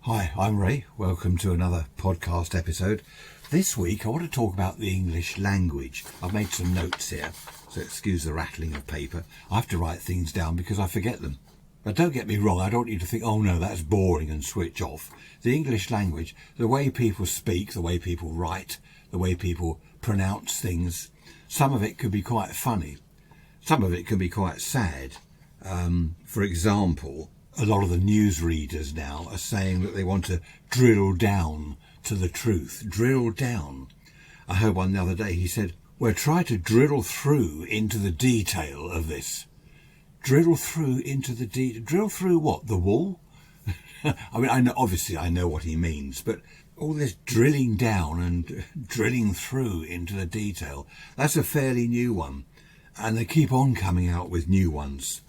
Hi, I'm Ray. Welcome to another podcast episode. This week I want to talk about the English language. I've made some notes here, so excuse the rattling of paper. I have to write things down because I forget them. But don't get me wrong, I don't want you to think, oh no, that's boring and switch off. The English language, the way people speak, the way people write, the way people pronounce things, some of it could be quite funny. Some of it can be quite sad. For example, a lot of the newsreaders now are saying that they want to drill down to the truth. Drill down. I heard one the other day, he said, we're trying to drill through into the detail of this. Drill through into the detail. Drill through what? The wall? I mean, I know what he means, but all this drilling down and drilling through into the detail, that's a fairly new one. And they keep on coming out with new ones.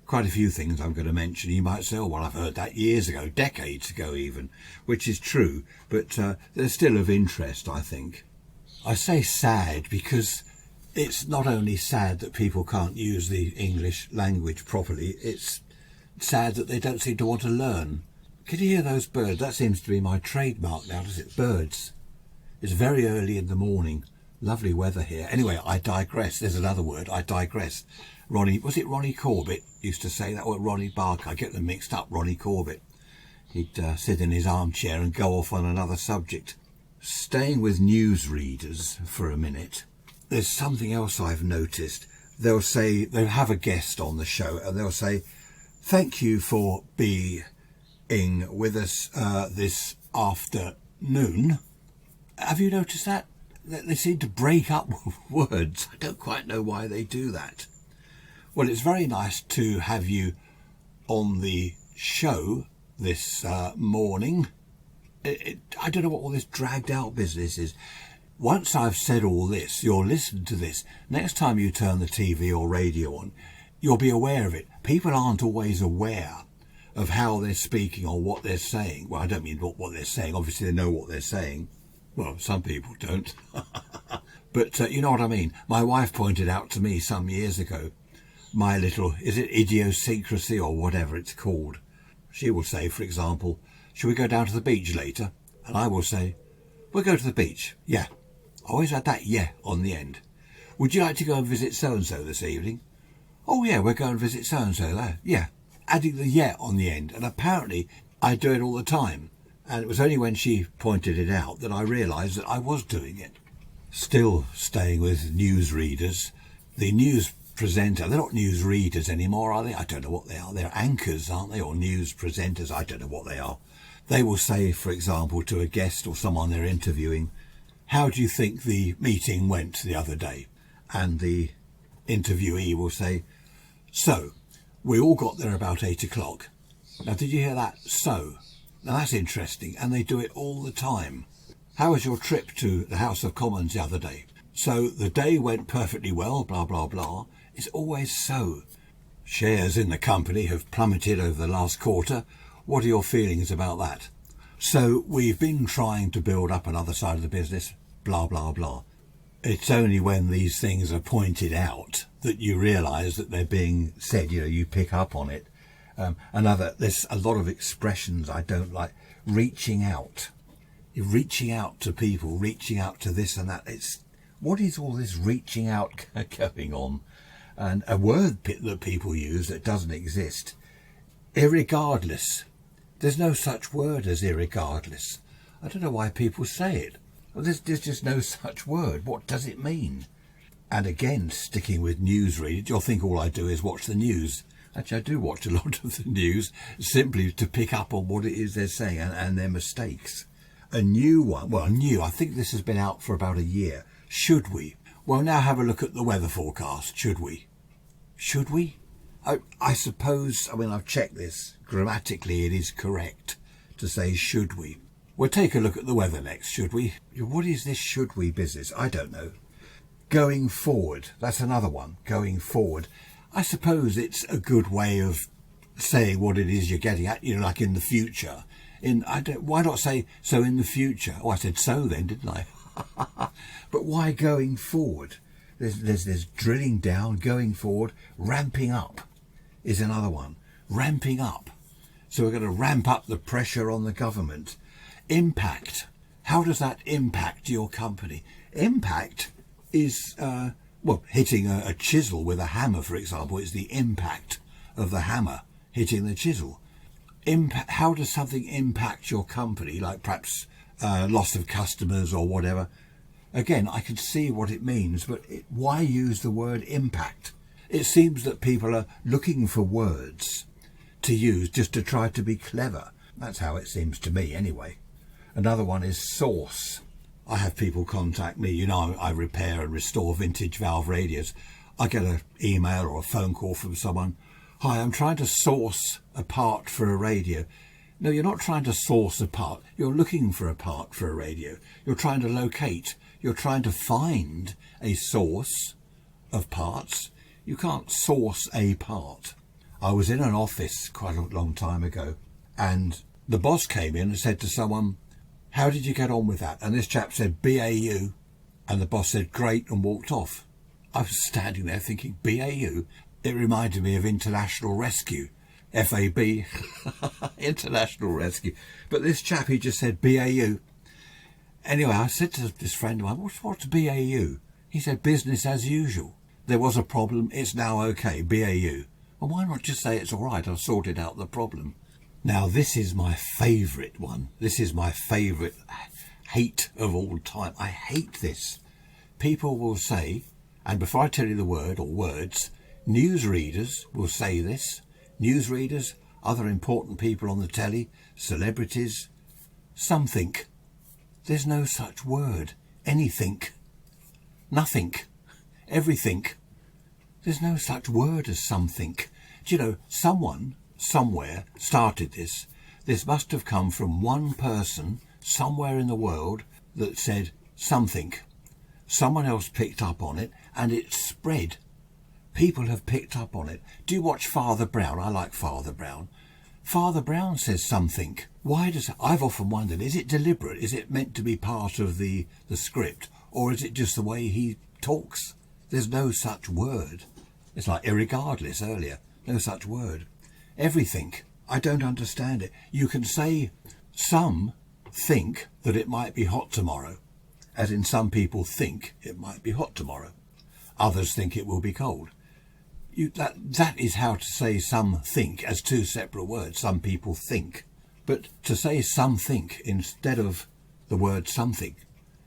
Quite a few things I'm going to mention. You might say, oh, well, I've heard that years ago, decades ago even, which is true, but they're still of interest, I think. I say sad because it's not only sad that people can't use the English language properly, it's sad that they don't seem to want to learn. Can you hear those birds? That seems to be my trademark now, does it? Birds. It's very early in the morning. Lovely weather here. Anyway, I digress. There's another word. I digress. Ronnie Corbett used to say that, or Ronnie Barker? I get them mixed up. Ronnie Corbett. He'd sit in his armchair and go off on another subject. Staying with newsreaders for a minute, there's something else I've noticed. They'll have a guest on the show and they'll say, thank you for being with us this afternoon. Have you noticed that? They seem to break up words. I don't quite know why they do that. Well, it's very nice to have you on the show this morning. I don't know what all this dragged out business is. Once I've said all this, you'll listen to this. Next time you turn the TV or radio on, you'll be aware of it. People aren't always aware of how they're speaking or what they're saying. Well, I don't mean what they're saying. Obviously, they know what they're saying. Well, some people don't. But you know what I mean. My wife pointed out to me some years ago, my little, is it idiosyncrasy or whatever it's called? She will say, for example, shall we go down to the beach later? And I will say, we'll go to the beach. Yeah. I always had that yeah on the end. Would you like to go and visit so-and-so this evening? Oh yeah, we're going to visit so-and-so there. Yeah. Adding the yeah on the end. And apparently I do it all the time. And it was only when she pointed it out that I realised that I was doing it. Still staying with newsreaders, the news presenter, they're not news readers anymore, are they? I don't know what they are. They're anchors, aren't they? Or news presenters, I don't know what they are. They will say, for example, to a guest or someone they're interviewing, how do you think the meeting went the other day? And the interviewee will say, so, we all got there about 8 o'clock. Now, did you hear that? So. Now that's interesting, and they do it all the time. How was your trip to the House of Commons the other day? So the day went perfectly well, blah, blah, blah. It's always so. Shares in the company have plummeted over the last quarter. What are your feelings about that? So we've been trying to build up another side of the business, blah, blah, blah. It's only when these things are pointed out that you realise that they're being said, you pick up on it. There's a lot of expressions I don't like. Reaching out. You're reaching out to people, reaching out to this and that. What is all this reaching out going on? And a word that people use that doesn't exist. Irregardless. There's no such word as irregardless. I don't know why people say it. Well, there's just no such word. What does it mean? And again, sticking with newsreaders, you'll think all I do is watch the news. Actually, I do watch a lot of the news simply to pick up on what it is they're saying and their mistakes. A new one, I think this has been out for about a year. Should we? Well, now have a look at the weather forecast. Should we? Should we? I suppose, I've checked this. Grammatically, it is correct to say should we. We'll take a look at the weather next, should we? What is this should we business? I don't know. Going forward. That's another one. Going forward. I suppose it's a good way of saying what it is you're getting at, like in the future. Why not say so in the future? Oh, I said so then, didn't I? But why going forward? There's drilling down, going forward, ramping up is another one. Ramping up. So we're going to ramp up the pressure on the government. Impact. How does that impact your company? Impact is, hitting a chisel with a hammer, for example, is the impact of the hammer hitting the chisel. How does something impact your company, like perhaps loss of customers or whatever? Again, I can see what it means, but why use the word impact? It seems that people are looking for words to use just to try to be clever. That's how it seems to me anyway. Another one is source. I have people contact me. I repair and restore vintage valve radios. I get an email or a phone call from someone. Hi, I'm trying to source a part for a radio. No, you're not trying to source a part. You're looking for a part for a radio. You're trying to locate. You're trying to find a source of parts. You can't source a part. I was in an office quite a long time ago, and the boss came in and said to someone, how did you get on with that? And this chap said, BAU. And the boss said, great, and walked off. I was standing there thinking, BAU? It reminded me of International Rescue. FAB, International Rescue. But this chap, he just said BAU. Anyway, I said to this friend of mine, what's BAU? He said, business as usual. There was a problem, it's now okay, BAU. Well, why not just say it's all right, I've sorted out the problem. Now, this is my favourite one. This is my favourite hate of all time. I hate this. People will say, and before I tell you the word or words, newsreaders will say this. Newsreaders, other important people on the telly, celebrities, somethink. There's no such word. Anything. Nothing. Everything. There's no such word as somethink. Do you know, someone somewhere started this. This must have come from one person somewhere in the world that said something. Someone else picked up on it and it spread. People have picked up on it. Do you watch Father Brown? I like Father Brown. Father Brown says something. Why does... I've often wondered, is it deliberate? Is it meant to be part of the script? Or is it just the way he talks? There's no such word. It's like irregardless earlier. No such word. Everything. I don't understand it. You can say some think that it might be hot tomorrow. As in some people think it might be hot tomorrow. Others think it will be cold. That is how to say some think as two separate words. Some people think. But to say something instead of the word something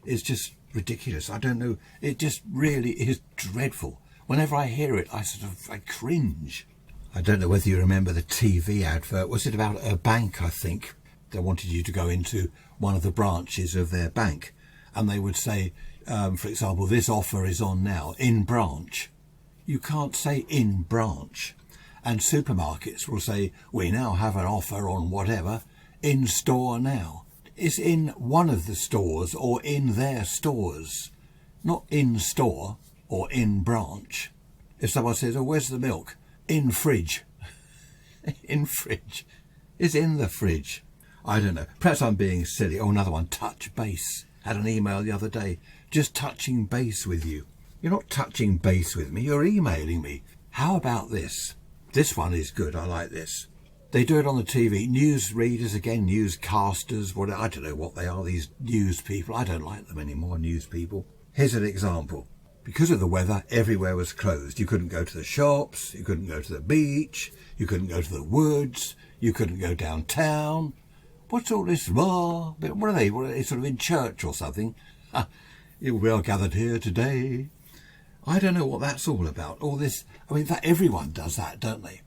is just ridiculous. I don't know. It just really is dreadful. Whenever I hear it, I cringe. I don't know whether you remember the TV advert. Was it about a bank, I think? They wanted you to go into one of the branches of their bank. And they would say, for example, this offer is on now, in branch. You can't say in branch. And supermarkets will say, we now have an offer on whatever, in store now. It's in one of the stores or in their stores, not in store or in branch. If someone says, oh, where's the milk? In fridge. In fridge. It's in the fridge. I don't know. Perhaps I'm being silly. Oh, another one, touch base. Had an email the other day. Just touching base with you. You're not touching base with me. You're emailing me. How about this? This one is good. I like this. They do it on the TV. News readers, again, newscasters, I don't know what they are, these news people. I don't like them anymore, news people. Here's an example. Because of the weather, everywhere was closed. You couldn't go to the shops, you couldn't go to the beach, you couldn't go to the woods, you couldn't go downtown. What's all this? What are they? What are they, sort of in church or something? We are gathered here today. I don't know what that's all about. All this, everyone does that, don't they?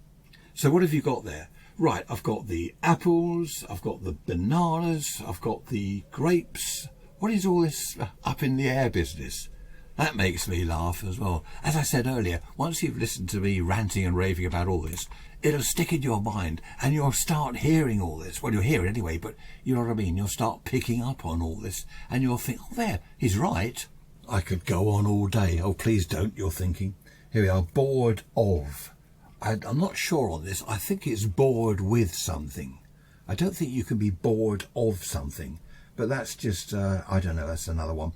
So what have you got there? Right, I've got the apples, I've got the bananas, I've got the grapes. What is all this up in the air business? That makes me laugh as well. As I said earlier, once you've listened to me ranting and raving about all this, it'll stick in your mind and you'll start hearing all this. Well, you'll hear it anyway, but you know what I mean? You'll start picking up on all this and you'll think, oh, there, he's right. I could go on all day. Oh, please don't, you're thinking. Here we are, bored of. I'm not sure on this. I think it's bored with something. I don't think you can be bored of something. But that's just, I don't know, that's another one.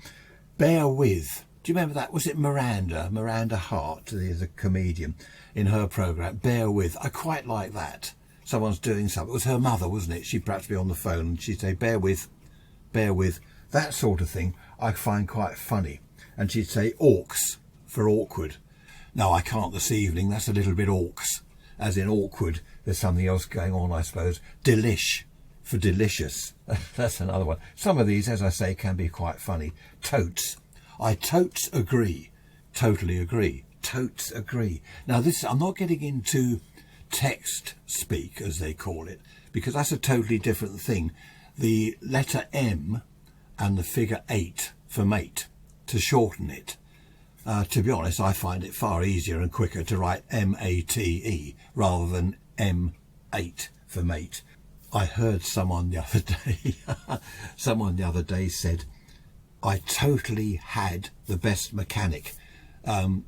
Bear with. Do you remember that? Was it Miranda Hart, the comedian, in her programme? Bear with. I quite like that. someone's doing something. It was her mother, wasn't it? She'd perhaps be on the phone and she'd say, bear with. That sort of thing I find quite funny. And she'd say orcs for awkward. No, I can't this evening. That's a little bit orcs. As in awkward. There's something else going on, I suppose. Delish for delicious. That's another one. Some of these, as I say, can be quite funny. Totes. I totes agree. Totally agree. Totes agree. Now this, I'm not getting into text speak, as they call it, because that's a totally different thing. The letter M and the figure 8 for mate, to shorten it. To be honest, I find it far easier and quicker to write M-A-T-E rather than M8 for mate. I heard someone the other day said, I totally had the best mechanic.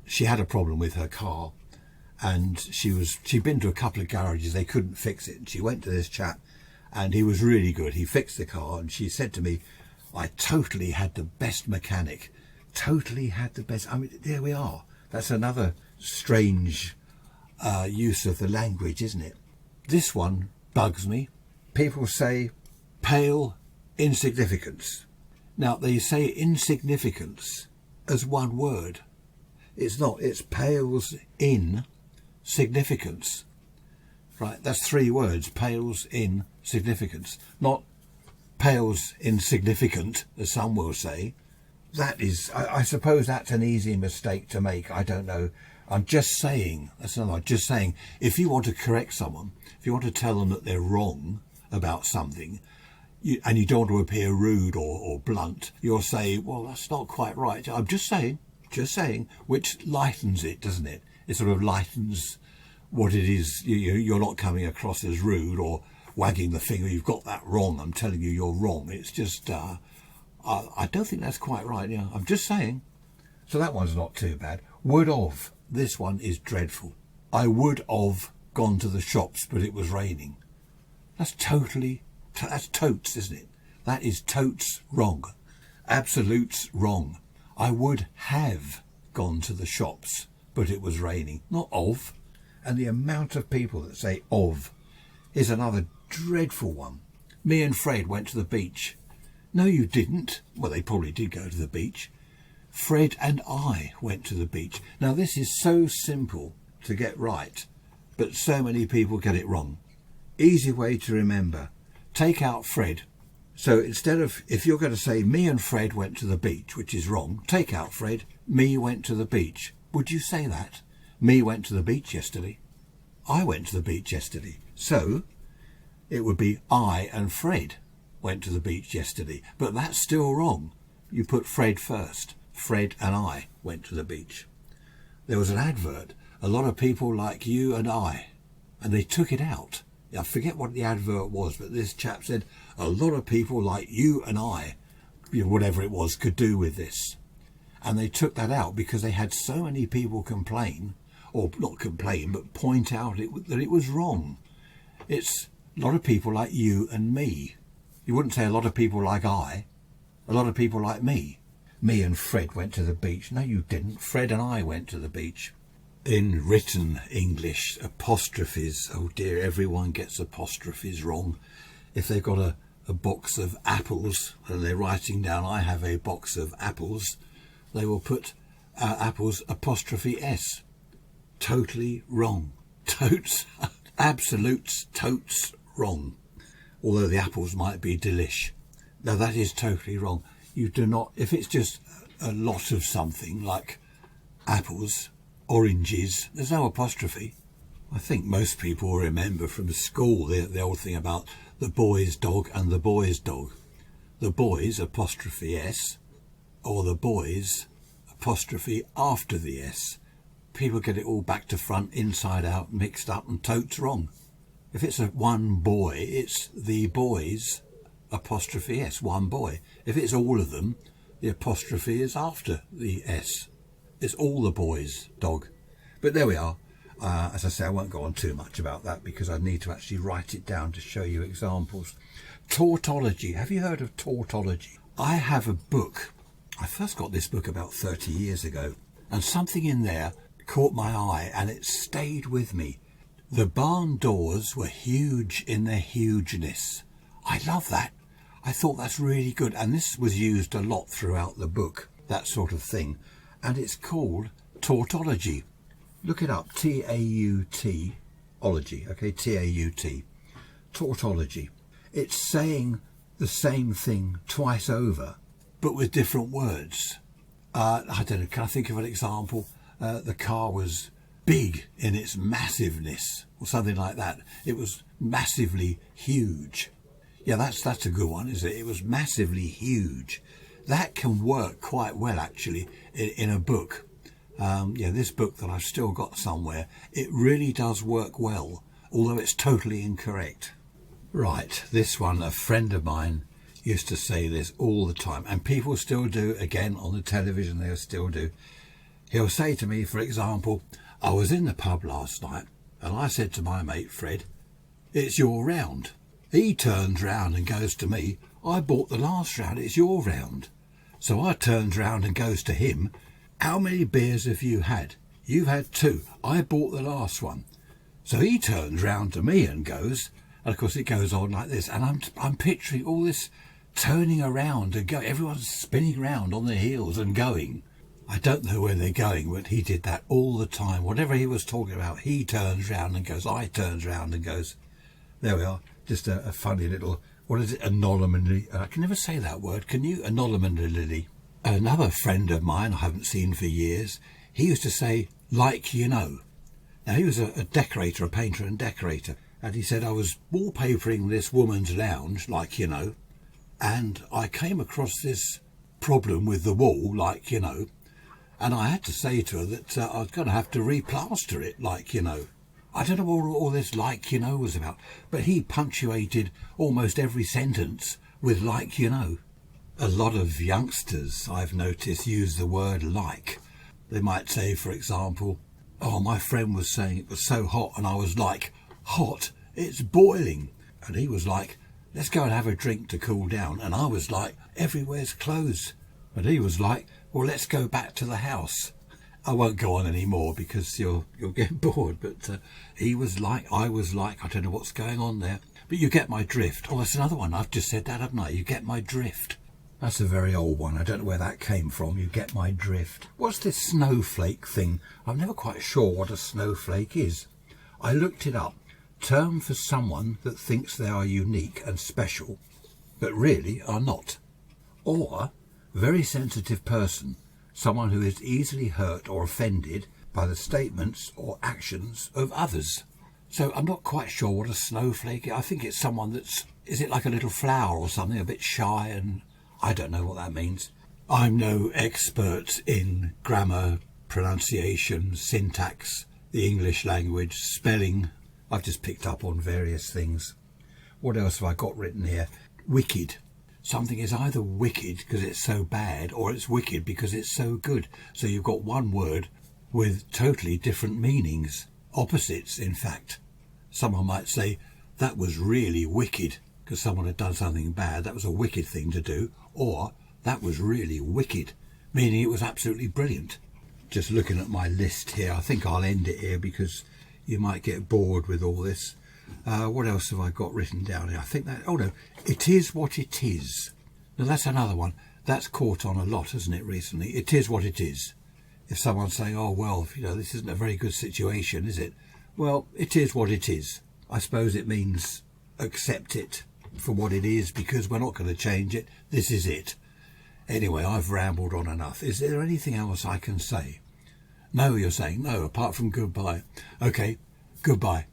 She had a problem with her car, and she'd been to a couple of garages, they couldn't fix it, and she went to this chap and he was really good. He fixed the car, and she said to me, I totally had the best mechanic. Totally had the best. I mean, there we are. That's another strange use of the language, isn't it? This one bugs me. People say pale insignificance. Now, they say insignificance as one word. It's not. It's pales in significance. Right, that's 3 words. Pales in significance. Not pales insignificant, as some will say. That is, I suppose that's an easy mistake to make. I don't know. I'm just saying, that's another one, just saying, if you want to correct someone, if you want to tell them that they're wrong about something, and you don't want to appear rude or blunt, you'll say, well, that's not quite right. I'm just saying, which lightens it, doesn't it? It sort of lightens what it is. You're not coming across as rude or wagging the finger, you've got that wrong, I'm telling you you're wrong. It's just, I don't think that's quite right. Yeah, I'm just saying. So that one's not too bad. Would of. This one is dreadful. I would have gone to the shops, but it was raining. That's that's totes, isn't it? That is totes wrong. Absolutes wrong. I would have gone to the shops, but it was raining. Not of. And the amount of people that say of is another dreadful one. Me and Fred went to the beach. No, you didn't. Well, they probably did go to the beach. Fred and I went to the beach. Now, this is so simple to get right, but so many people get it wrong. Easy way to remember. Take out Fred. So instead of, if you're going to say me and Fred went to the beach, which is wrong, take out Fred. Me went to the beach. Would you say that? Me went to the beach yesterday. I went to the beach yesterday. So it would be I and Fred went to the beach yesterday. But that's still wrong. You put Fred first. Fred and I went to the beach. There was an advert. A lot of people like you and I. And they took it out. I forget what the advert was, but this chap said, a lot of people like you and I, whatever it was, could do with this. And they took that out because they had so many people complain, or not complain, but point out that it was wrong. It's a lot of people like you and me. You wouldn't say a lot of people like I, a lot of people like me. Me and Fred went to the beach. No, you didn't. Fred and I went to the beach. In written English, apostrophes. Oh dear, everyone gets apostrophes wrong. If they've got a box of apples and they're writing down, I have a box of apples, they will put apples apostrophe S. Totally wrong. Totes, absolutes, totes wrong. Although the apples might be delish. Now that is totally wrong. You do not, if it's just a lot of something like apples, oranges, there's no apostrophe. I think most people remember from school the old thing about the boy's dog and the boy's dog. The boys apostrophe S, or the boys apostrophe after the S. People get it all back to front, inside out, mixed up, and totes wrong. If it's one boy, it's the boys apostrophe S, one boy. If it's all of them, the apostrophe is after the S. It's all the boys' dog. But there we are. As I say, I won't go on too much about that because I need to actually write it down to show you examples. Tautology. Have you heard of tautology? I have a book. I first got this book about 30 years ago, and something in there caught my eye and it stayed with me. The barn doors were huge in their hugeness. I love that. I thought that's really good. And this was used a lot throughout the book, that sort of thing. And it's called tautology. Look it up, T-A-U-T, ology, okay, T-A-U-T, tautology. It's saying the same thing twice over, but with different words. I don't know, can I think of an example? The car was big in its massiveness, or something like that. It was massively huge. Yeah, that's a good one, isn't it? It was massively huge. That can work quite well, actually, in a book. This book that I've still got somewhere, it really does work well, although it's totally incorrect. Right, this one, a friend of mine used to say this all the time, and people still do, again, on the television, they'll still do. He'll say to me, for example, I was in the pub last night, and I said to my mate Fred, it's your round. He turns round and goes to me, I bought the last round, it's your round. So I turns round and goes to him, how many beers have you had? You've had 2. I bought the last one. So he turns round to me and goes, and of course it goes on like this, and I'm picturing all this turning around and going, everyone's spinning round on their heels and going. I don't know where they're going, but he did that all the time. Whatever he was talking about, he turns round and goes, I turns round and goes. There we are, just a funny little, what is it, anonymity? I can never say that word, can you? Anonymity. Another friend of mine I haven't seen for years, he used to say, like you know. Now he was a decorator, a painter and decorator, and he said, I was wallpapering this woman's lounge, like you know, and I came across this problem with the wall, like you know, and I had to say to her that I was going to have to replaster it, like you know. I don't know what all this like you know was about, but he punctuated almost every sentence with like you know. A lot of youngsters, I've noticed, use the word like. They might say, for example, oh, my friend was saying it was so hot, and I was like, hot, it's boiling. And he was like, let's go and have a drink to cool down. And I was like, everywhere's closed. And he was like, well, let's go back to the house. I won't go on anymore because you'll get bored. But he was like, I was like, I don't know what's going on there. But you get my drift. Oh, that's another one. I've just said that, haven't I? You get my drift. That's a very old one. I don't know where that came from. You get my drift. What's this snowflake thing? I'm never quite sure what a snowflake is. I looked it up. Term for someone that thinks they are unique and special, but really are not. Or very sensitive person, someone who is easily hurt or offended by the statements or actions of others. So I'm not quite sure what a snowflake is. I think it's someone is it like a little flower or something, a bit shy, and I don't know what that means. I'm no expert in grammar, pronunciation, syntax, the English language, spelling. I've just picked up on various things. What else have I got written here? Wicked. Something is either wicked because it's so bad, or it's wicked because it's so good. So you've got one word with totally different meanings. Opposites, in fact. Someone might say, that was really wicked, because someone had done something bad. That was a wicked thing to do. Or, that was really wicked, meaning it was absolutely brilliant. Just looking at my list here, I think I'll end it here because you might get bored with all this. What else have I got written down here? I think that, oh no, it is what it is. Now that's another one. That's caught on a lot, hasn't it, recently? It is what it is. If someone's saying, oh, well, this isn't a very good situation, is it? Well, it is what it is. I suppose it means accept it for what it is, because we're not going to change it. This is it. Anyway, I've rambled on enough. Is there anything else I can say? No, you're saying no, apart from goodbye. Okay, goodbye.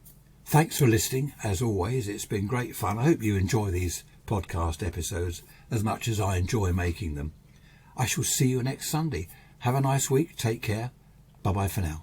Thanks for listening. As always, it's been great fun. I hope you enjoy these podcast episodes as much as I enjoy making them. I shall see you next Sunday. Have a nice week. Take care. Bye-bye for now.